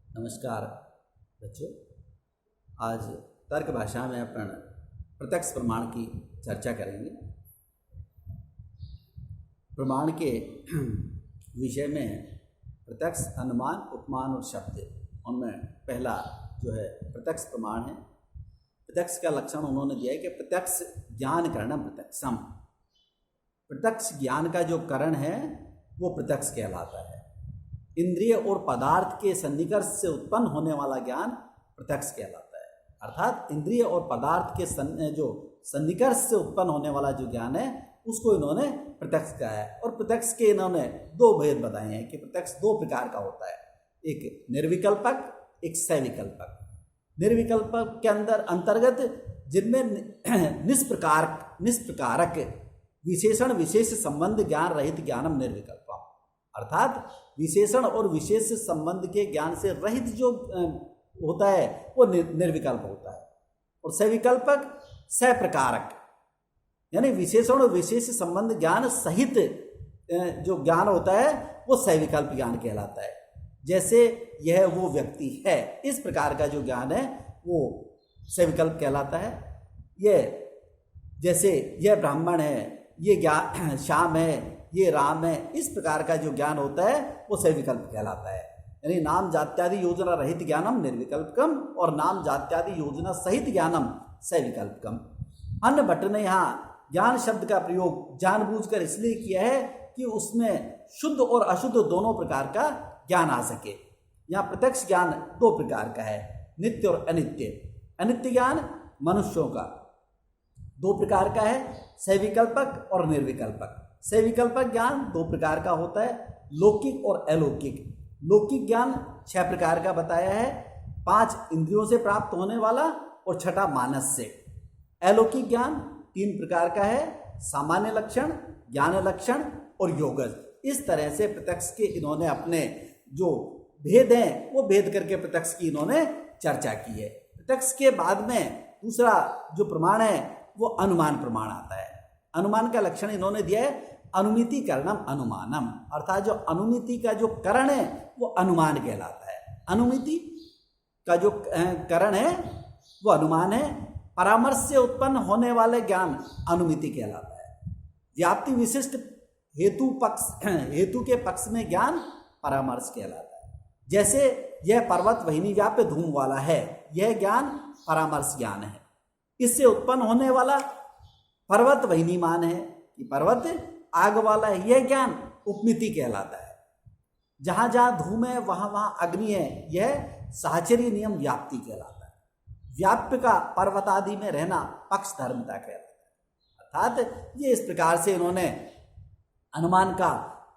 नमस्कार बच्चों। आज तर्क भाषा में अपन प्रत्यक्ष प्रमाण की चर्चा करेंगे। प्रमाण के विषय में प्रत्यक्ष, अनुमान, उपमान और शब्द, उनमें पहला जो है प्रत्यक्ष प्रमाण है। प्रत्यक्ष का लक्षण उन्होंने दिया है कि प्रत्यक्ष ज्ञान करणम प्रत्यक्षम। प्रत्यक्ष ज्ञान का जो करण है वो प्रत्यक्ष कहलाता है। इंद्रिय और पदार्थ के सन्निकर्ष से उत्पन्न होने वाला ज्ञान प्रत्यक्ष कहलाता है। अर्थात इंद्रिय और पदार्थ के जो सन्निकर्ष से उत्पन्न होने वाला जो ज्ञान है उसको इन्होंने प्रत्यक्ष कहा है। और प्रत्यक्ष के इन्होंने दो भेद बताए हैं कि प्रत्यक्ष दो प्रकार का होता है, एक निर्विकल्पक, एक सविकल्पक। निर्विकल्पक के अंतर्गत जिनमें निष्प्रकारक विशेषण विशेष संबंध ज्ञान रहित ज्ञानम निर्विकल्पम, अर्थात विशेषण और विशेष संबंध के ज्ञान से रहित जो होता है वो निर्विकल्प होता है। और सविकल्पक सप्रकारक, यानी विशेषण और विशेष संबंध ज्ञान सहित जो ज्ञान होता है वो सविकल्प ज्ञान कहलाता है। जैसे यह वो व्यक्ति है, इस प्रकार का जो ज्ञान है वो सविकल्प कहलाता है। यह जैसे यह ब्राह्मण है, ये ज्ञान श्याम है, ये राम है, इस प्रकार का जो ज्ञान होता है वो सविकल्प कहलाता है। यानी नाम जात्यादि योजना रहित ज्ञानम निर्विकल्पकम और नाम जात्यादि योजना सहित ज्ञानम सविकल्पकम। अन्य भट्ट ने यहाँ ज्ञान शब्द का प्रयोग जानबूझकर इसलिए किया है कि उसमें शुद्ध और अशुद्ध दोनों प्रकार का ज्ञान आ सके। यहाँ प्रत्यक्ष ज्ञान दो प्रकार का है, नित्य और अनित्य। अनित्य ज्ञान मनुष्यों का दो प्रकार का है, सविकल्पक और निर्विकल्पक। सविकल्पक ज्ञान दो प्रकार का होता है, लौकिक और अलौकिक। लौकिक ज्ञान 6 प्रकार का बताया है, 5 इंद्रियों से प्राप्त होने वाला और 6 मानस से। अलौकिक ज्ञान 3 प्रकार का है, सामान्य लक्षण, ज्ञान लक्षण और योगज। इस तरह से प्रत्यक्ष के इन्होंने अपने जो भेद हैं वो भेद करके प्रत्यक्ष की इन्होंने चर्चा की है। प्रत्यक्ष के बाद में दूसरा जो प्रमाण है वो अनुमान प्रमाण आता है। अनुमान का लक्षण इन्होंने दिया है अनुमिति करणम अनुमानम, अर्थात जो अनुमिति का जो करण है वो अनुमान कहलाता है। अनुमिति का जो करण है वो अनुमान है। परामर्श से उत्पन्न होने वाले ज्ञान अनुमिति कहलाता है। व्याप्ति विशिष्ट हेतु के पक्ष में ज्ञान परामर्श कहलाता है। जैसे यह पर्वत वहिनी व्याप्य धूम वाला है, यह ज्ञान परामर्श ज्ञान है। इससे उत्पन्न होने वाला पर्वत वहिनीमान है कि पर्वत आग वाला है, यह ज्ञान उपमिति कहलाता है। जहां जहां धूम है वहां वहां अग्नि है, यह साहचर्य नियम व्याप्ति कहलाता है। व्याप्य का पर्वत आदि में रहना पक्ष धर्मता कहलाता है। अर्थात ये इस प्रकार से इन्होंने अनुमान का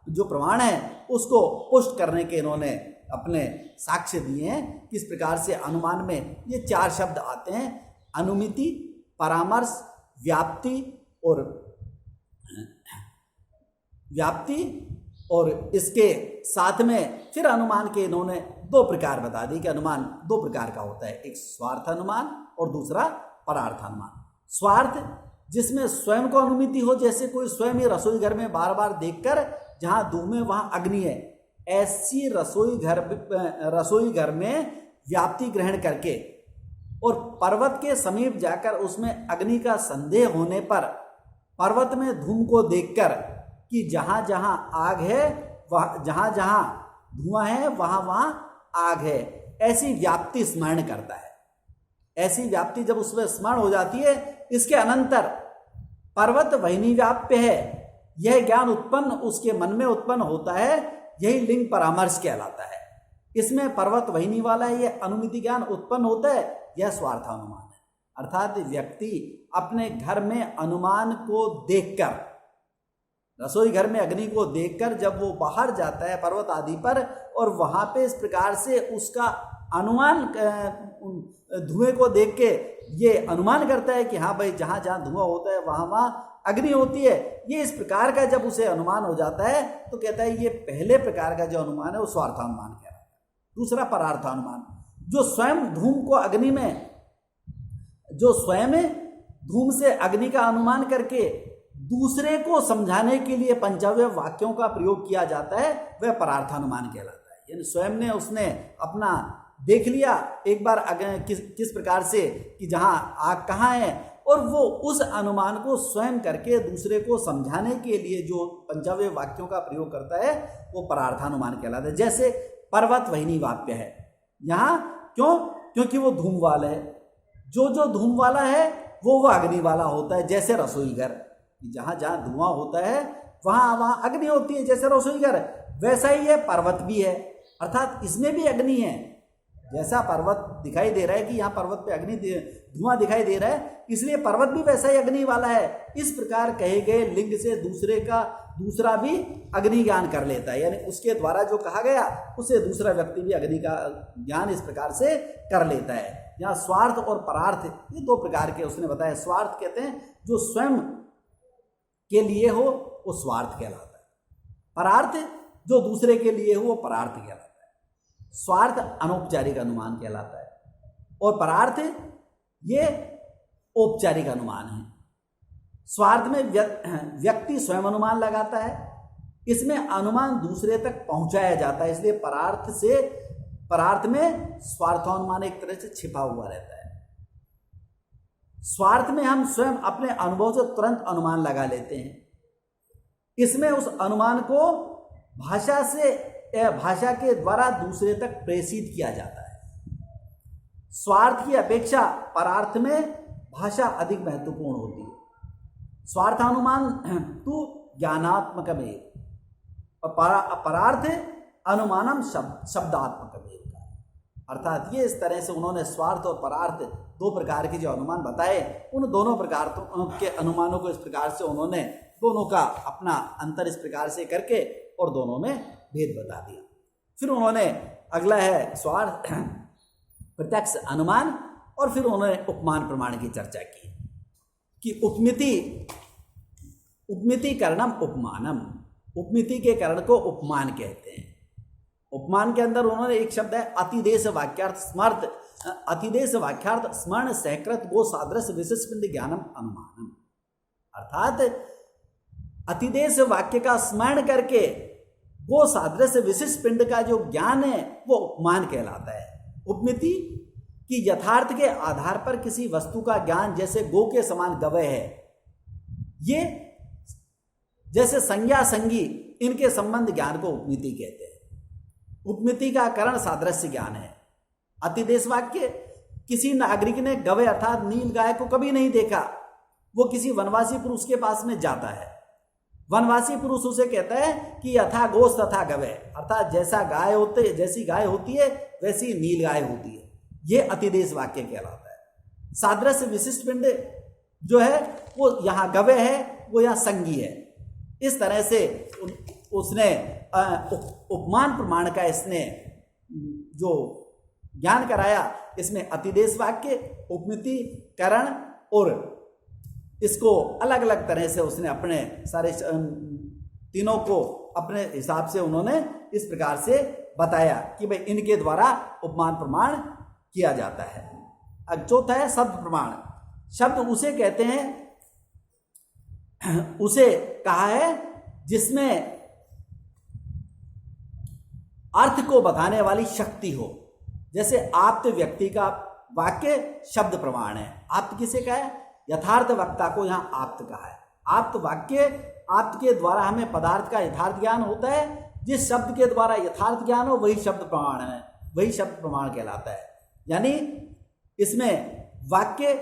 जो प्रमाण है उसको पुष्ट करने के इन्होंने अपने साक्ष्य दिए हैं। किस प्रकार से अनुमान में ये 4 शब्द आते हैं, अनुमिति, परामर्श, व्याप्ति और इसके साथ में फिर अनुमान के इन्होंने 2 प्रकार बता दिए कि अनुमान 2 प्रकार का होता है, एक स्वार्थ अनुमान और दूसरा परार्थ अनुमान। स्वार्थ जिसमें स्वयं को अनुमिति हो, जैसे कोई स्वयं ही रसोई घर में बार बार देखकर जहां धूम है वहां अग्नि है, ऐसी रसोई घर में व्याप्ति ग्रहण करके और पर्वत के समीप जाकर उसमें अग्नि का संदेह होने पर पर्वत में धूम को देखकर कि जहां जहां आग है वह जहां जहां धुआं है वहां वहां आग है, ऐसी व्याप्ति स्मरण करता है। ऐसी व्याप्ति जब उसमें स्मरण हो जाती है, इसके अनंतर पर्वत वहिनी व्याप्य है, यह ज्ञान उत्पन्न उसके मन में उत्पन्न होता है, यही लिंग परामर्श कहलाता है। इसमें पर्वत वहिनी वाला है, यह अनुमिति ज्ञान उत्पन्न होता है, यह स्वार्थानुमान है। अर्थात व्यक्ति अपने घर में अनुमान को देखकर, रसोई घर में अग्नि को देखकर जब वो बाहर जाता है पर्वत आदि पर और वहां पे इस प्रकार से उसका अनुमान धुएं को देख के ये अनुमान करता है कि हाँ भाई जहां जहां धुआं होता है वहां वहां अग्नि होती है। ये इस प्रकार का जब उसे अनुमान हो जाता है तो कहता है ये पहले प्रकार का जो अनुमान है वो स्वार्थानुमान कहलाता है। दूसरा परार्थानुमान, जो स्वयं धूम से अग्नि का अनुमान करके दूसरे को समझाने के लिए पंचव्य वाक्यों का प्रयोग किया जाता है, वह परार्थानुमान कहलाता है। यानी स्वयं ने उसने अपना देख लिया एक बार किस प्रकार से कि जहाँ आग कहाँ है, और वो उस अनुमान को स्वयं करके दूसरे को समझाने के लिए जो पंचावय वाक्यों का प्रयोग करता है वो परार्थानुमान कहलाता है। जैसे पर्वत वहिनी वाक्य है यहाँ, क्योंकि वो धूम वाला है, जो धूम वाला है वो अग्नि वाला होता है। जैसे रसोई घर, जहाँ जहाँ धुआं होता है वहाँ अग्नि होती है, जैसे रसोई घर, वैसा ही है पर्वत भी है, अर्थात इसमें भी अग्नि है। जैसा पर्वत दिखाई दे रहा है कि यहाँ पर्वत पे अग्नि धुआं दिखाई दे रहा है, इसलिए पर्वत भी वैसा ही अग्नि वाला है। इस प्रकार कहे गए लिंग से दूसरा भी अग्नि ज्ञान कर लेता है, यानी उसके द्वारा जो कहा गया उसे दूसरा व्यक्ति भी अग्नि का ज्ञान इस प्रकार से कर लेता है। यहाँ स्वार्थ और परार्थ ये दो प्रकार के उसने बताया। स्वार्थ कहते हैं जो स्वयं के लिए हो वो स्वार्थ कहलाता है, परार्थ जो दूसरे के लिए हो वो परार्थ कहलाता है। स्वार्थ अनौपचारिक अनुमान कहलाता है और परार्थ ये औपचारिक अनुमान है। स्वार्थ में व्यक्ति स्वयं अनुमान लगाता है, इसमें अनुमान दूसरे तक पहुंचाया जाता है, इसलिए परार्थ में स्वार्थानुमान एक तरह से छिपा हुआ रहता है। स्वार्थ में हम स्वयं अपने अनुभव से तुरंत अनुमान लगा लेते हैं, इसमें उस अनुमान को भाषा के द्वारा दूसरे तक प्रेषित किया जाता है। स्वार्थ की अपेक्षा परार्थ में भाषा अधिक महत्वपूर्ण होती है। स्वार्थानुमान तो ज्ञानात्मक में और परार्थ अनुमानम शब्दात्मक में, अर्थात ये इस तरह से उन्होंने स्वार्थ और परार्थ दो प्रकार के जो अनुमान बताए, उन दोनों प्रकार के अनुमानों को इस प्रकार से उन्होंने दोनों का अपना अंतर इस प्रकार से करके और दोनों में भेद बता दिया। फिर उन्होंने अगला है स्वार्थ प्रत्यक्ष अनुमान, और फिर उन्होंने उपमान प्रमाण की चर्चा की कि उपमिति करणम उपमानम, उपमिति के करण को उपमान कहते हैं। उपमान के अंदर उन्होंने एक शब्द है अतिदेश वाक्यार्थ स्मरण सहकृत गो सादृश्य विशिष्ट ज्ञानम अनुमानम, अर्थात अतिदेश वाक्य का स्मरण करके वो सादृश्य विशिष्ट पिंड का जो ज्ञान है वो उपमान कहलाता है। उपमिति कि यथार्थ के आधार पर किसी वस्तु का ज्ञान, जैसे गो के समान गवय है, ये जैसे संज्ञा संगी इनके संबंध ज्ञान को उपमिति कहते हैं। उपमिति का कारण सादृश्य ज्ञान है। अतिदेश वाक्य किसी नागरिक ने गवय अर्थात नील गाय को कभी नहीं देखा, वो किसी वनवासी पुरुष के पास में जाता है, वनवासी पुरुष उसे कहता है कि यथा गोस तथा गवय, अर्थात जैसी गाय होती है वैसी नील गाय होती है, ये अतिदेश वाक्य कहलाता है। सादृश्य विशिष्ट पिंड जो है वो यहाँ गवय है, वो यहाँ संगी है। इस तरह से उसने उपमान प्रमाण का इसने जो ज्ञान कराया, इसमें अतिदेश वाक्य, उपमिति, करण और इसको अलग अलग तरह से उसने अपने सारे तीनों को अपने हिसाब से उन्होंने इस प्रकार से बताया कि भाई इनके द्वारा उपमान प्रमाण किया जाता है। अब चौथा है शब्द प्रमाण। शब्द उसे कहते हैं, उसे कहा है जिसमें अर्थ को बताने वाली शक्ति हो। जैसे आप्त व्यक्ति का वाक्य शब्द प्रमाण है। आप्त किसे कहा है? यथार्थ वक्ता को यहाँ आप्त कहा है। आप्त वाक्य, आप्त के द्वारा हमें पदार्थ का यथार्थ ज्ञान होता है। जिस शब्द के द्वारा यथार्थ ज्ञान हो वही शब्द प्रमाण है, वही शब्द प्रमाण कहलाता है। यानी इसमें वाक्य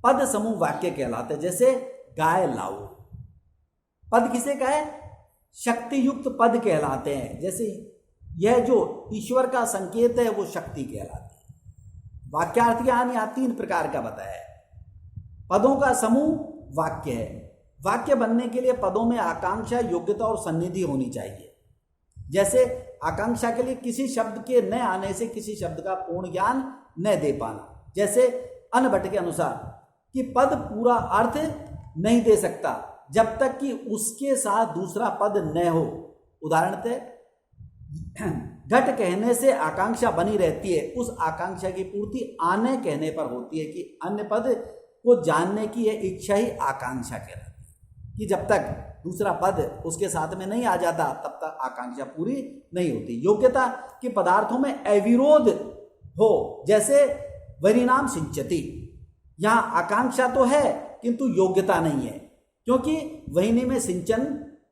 पद समूह वाक्य कहलाते हैं। जैसे गाय लाओ, पद किसे कहा है? शक्ति युक्त पद कहलाते हैं। जैसे यह जो ईश्वर का संकेत है वो शक्ति कहलाती है। वाक्यार्थ ज्ञान यहाँ 3 प्रकार का बताया है। पदों का समूह वाक्य है। वाक्य बनने के लिए पदों में आकांक्षा, योग्यता और सन्निधि होनी चाहिए। जैसे आकांक्षा के लिए किसी शब्द के न आने से किसी शब्द का पूर्ण ज्ञान न दे पाना। जैसे अन्नभट्ट के अनुसार कि पद पूरा अर्थ नहीं दे सकता जब तक कि उसके साथ दूसरा पद न हो। उदाहरणतः घट कहने से आकांक्षा बनी रहती है, उस आकांक्षा की पूर्ति आने कहने पर होती है कि अन्य पद को जानने की यह इच्छा ही आकांक्षा कहलाती है। कि जब तक दूसरा पद उसके साथ में नहीं आ जाता तब तक आकांक्षा पूरी नहीं होती। योग्यता के पदार्थों में अविरोध हो, जैसे वरिनाम सिंचती, यहाँ आकांक्षा तो है किंतु योग्यता नहीं है, क्योंकि वहिनी में सिंचन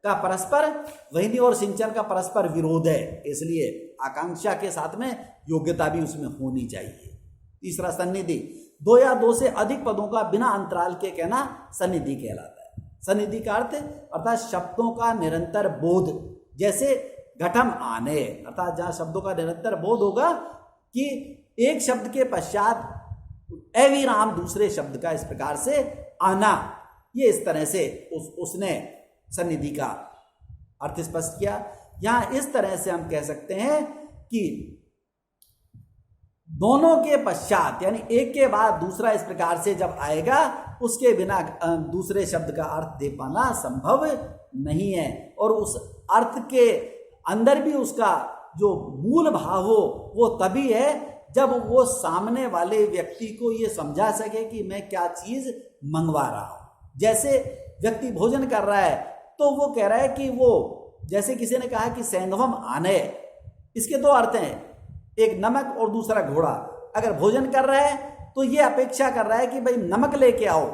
का परस्पर, वहिनी और सिंचन का परस्पर विरोध है, इसलिए आकांक्षा के साथ में योग्यता भी उसमें होनी चाहिए। तीसरा सन्निधि, दो या दो से अधिक पदों का बिना अंतराल के कहना सन्निधि कहलाता है। सन्निधि का अर्थ अर्थात शब्दों का निरंतर बोध, जैसे घटम आने, अर्थात जहाँ शब्दों का निरंतर बोध होगा कि एक शब्द के पश्चात अविराम दूसरे शब्द का इस प्रकार से आना, ये इस तरह से उसने सन्निधि का अर्थ स्पष्ट किया। यहां इस तरह से हम कह सकते हैं कि दोनों के पश्चात यानी एक के बाद दूसरा इस प्रकार से जब आएगा उसके बिना दूसरे शब्द का अर्थ दे पाना संभव नहीं है, और उस अर्थ के अंदर भी उसका जो मूल भाव हो वो तभी है जब वो सामने वाले व्यक्ति को ये समझा सके कि मैं क्या चीज मंगवा रहा हूं। जैसे व्यक्ति भोजन कर रहा है तो वो कह रहा है कि वो, जैसे किसी ने कहा कि सैंधवम आने, इसके दो अर्थ हैं, एक नमक और दूसरा घोड़ा। अगर भोजन कर रहा है तो ये अपेक्षा कर रहा है कि भाई नमक लेके आओ,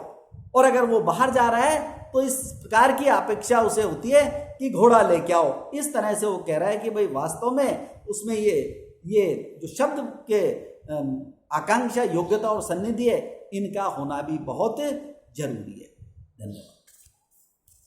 और अगर वो बाहर जा रहा है तो इस प्रकार की अपेक्षा उसे होती है कि घोड़ा लेके आओ। इस तरह से वो कह रहा है कि भाई वास्तव में उसमें ये जो शब्द के आकांक्षा, योग्यता और सन्निधि है, इनका होना भी बहुत जरूरी है। धन्यवाद।